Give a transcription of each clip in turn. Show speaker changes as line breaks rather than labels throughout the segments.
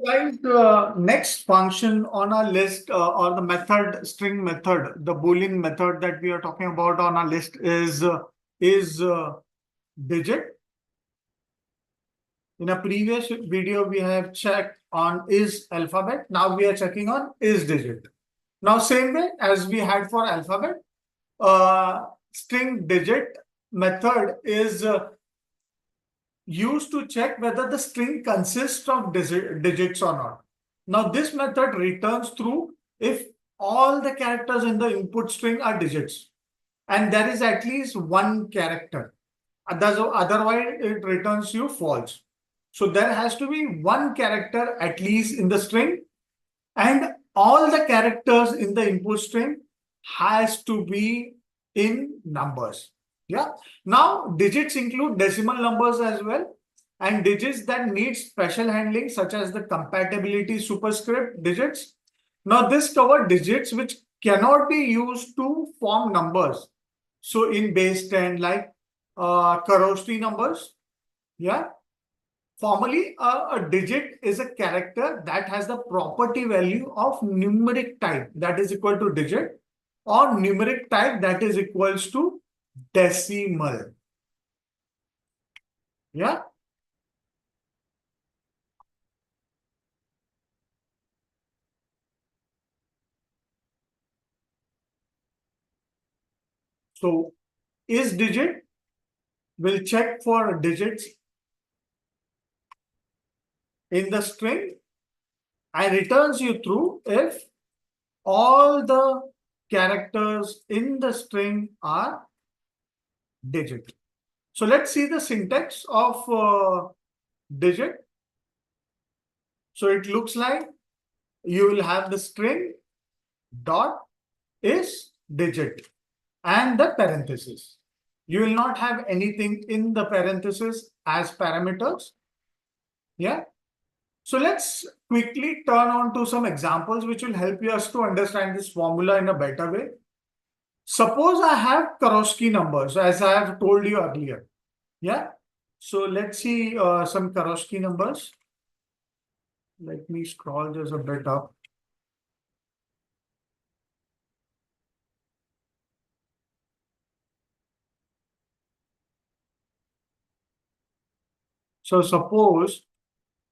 Guys, next function on our list or the method, string method, the Boolean method that we are talking about on our list is digit. In a previous video, we have checked on is alphabet. Now we are checking on is digit. Now, same way as we had for alphabet, string digit method is used to check whether the string consists of digits or not. Now, this method returns true if all the characters in the input string are digits, and there is at least one character. Otherwise, it returns you false. So there has to be one character at least in the string, and all the characters in the input string has to be in numbers. Yeah. Now, digits include decimal numbers as well, and digits that need special handling, such as the compatibility superscript digits. Now, this covers digits which cannot be used to form numbers. So, in base 10, like Kharosthi numbers. Yeah. Formally, a digit is a character that has the property value of numeric type that is equal to digit, or numeric type that is equals to decimal. Yeah. So is digit will check for digits in the string and returns you true if all the characters in the string are digit. So let's see the syntax of digit. So it looks like you will have the string dot is digit and the parenthesis. You will not have anything in the parenthesis as parameters. Yeah. So let's quickly turn on to some examples which will help us to understand this formula in a better way. Suppose I have Kharosthi numbers, as I have told you earlier. Yeah. So let's see some Kharosthi numbers. Let me scroll just a bit up. So suppose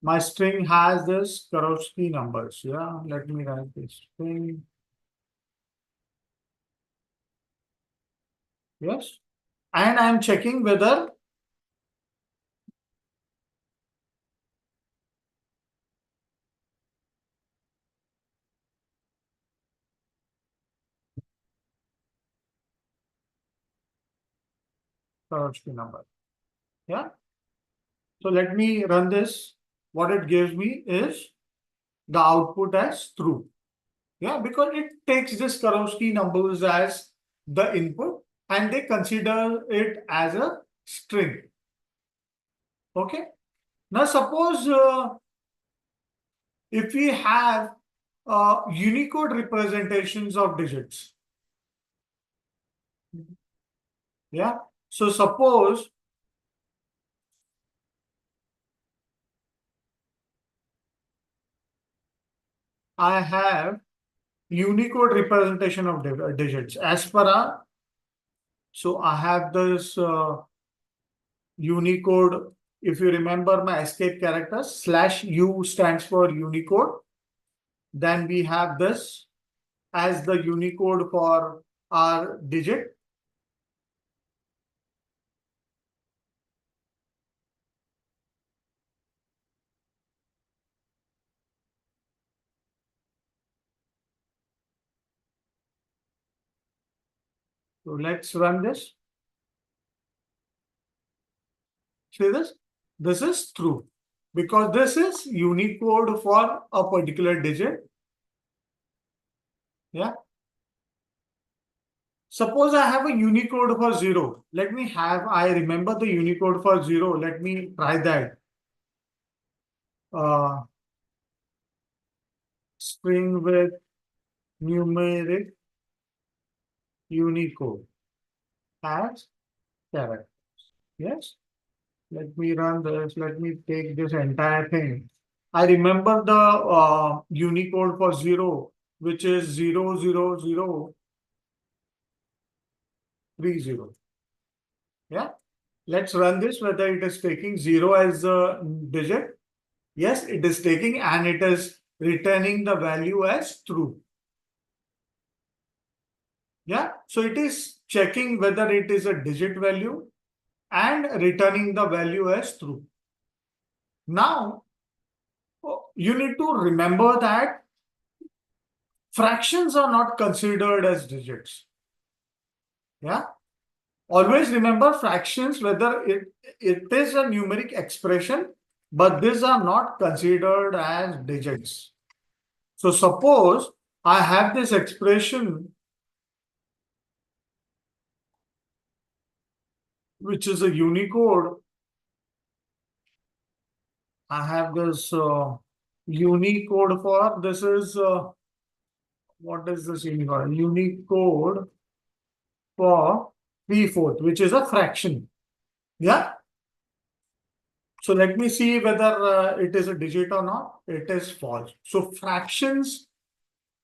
my string has this Kharosthi numbers. Yeah, let me write this string. Yes. And I'm checking whether Kharosthi number. Yeah. So let me run this. What it gives me is the output as true. Yeah, because it takes this Kharosthi numbers as the input and they consider it as a string. Okay. Now suppose if we have Unicode representations of digits. Yeah. So suppose I have Unicode representation of digits as per our. So I have this Unicode. If you remember my escape characters, /U stands for Unicode. Then we have this as the Unicode for our digit. So let's run this. See this? This is true because this is Unicode for a particular digit. Yeah. Suppose I have a Unicode for 0. I remember the Unicode for 0. Let me try that. String with numeric Unicode as characters. Yes. Let me run this. Let me take this entire thing. I remember the Unicode for 0, which is 00030. Yeah. Let's run this whether it is taking 0 as a digit. Yes, it is taking, and it is returning the value as true. Yeah. So it is checking whether it is a digit value and returning the value as true. Now, you need to remember that fractions are not considered as digits. Yeah. Always remember fractions, whether it is a numeric expression, but these are not considered as digits. So suppose I have this expression, which is a Unicode. I have this Unicode for this is what is this Unicode? Unicode for 3/4, which is a fraction. Yeah. So let me see whether it is a digit or not. It is false. So fractions,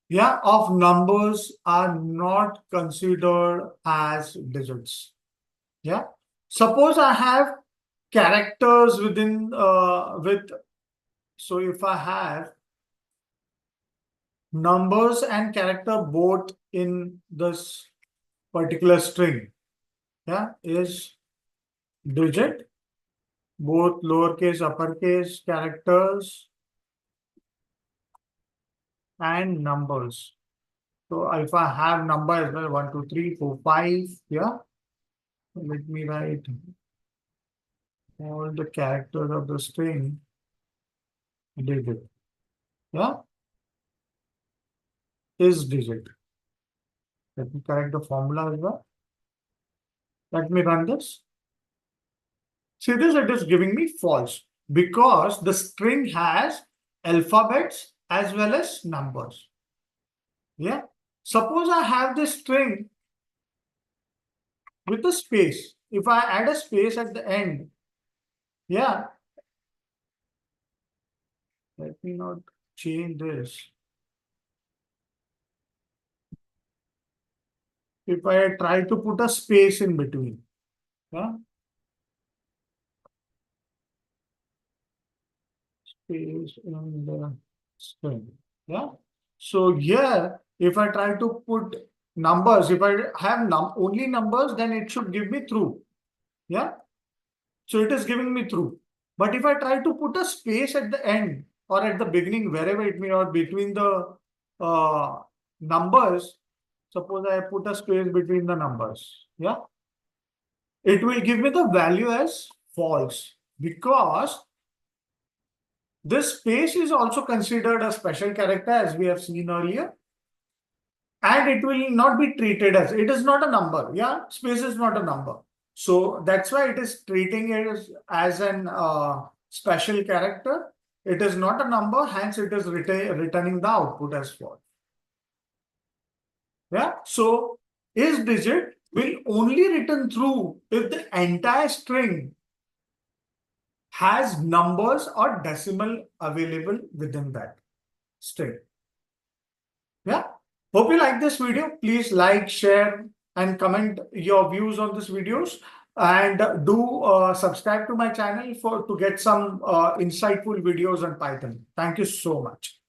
yeah, of numbers are not considered as digits. Yeah. Suppose I have characters within so if I have numbers and character both in this particular string, yeah, is digit, both lowercase, uppercase characters and numbers. So if I have number as well, 1, 2, 3, 4, 5, yeah, let me write all the characters of the string digit, yeah, is digit. Let me correct the formula as well. Let me run this. See this, it is giving me false because the string has alphabets as well as numbers. Yeah. Suppose I have this string with a space. If I add a space at the end, yeah, let me not change this. If I try to put a space in between, yeah, space in the string, yeah. So here, if I try to put numbers, if I have only numbers, then it should give me true, yeah. So it is giving me true. But if I try to put a space at the end or at the beginning, wherever it may, or between the numbers, suppose I put a space between the numbers, yeah, it will give me the value as false because this space is also considered a special character as we have seen earlier. And it will not be treated as, it is not a number. Yeah, space is not a number. So that's why it is treating it as an special character. It is not a number, hence it is returning the output as false. Yeah, so is digit will only return true if the entire string has numbers or decimal available within that string. Yeah. Hope you like this video. Please like, share, and comment your views on this videos. And do subscribe to my channel to get some insightful videos on Python. Thank you so much.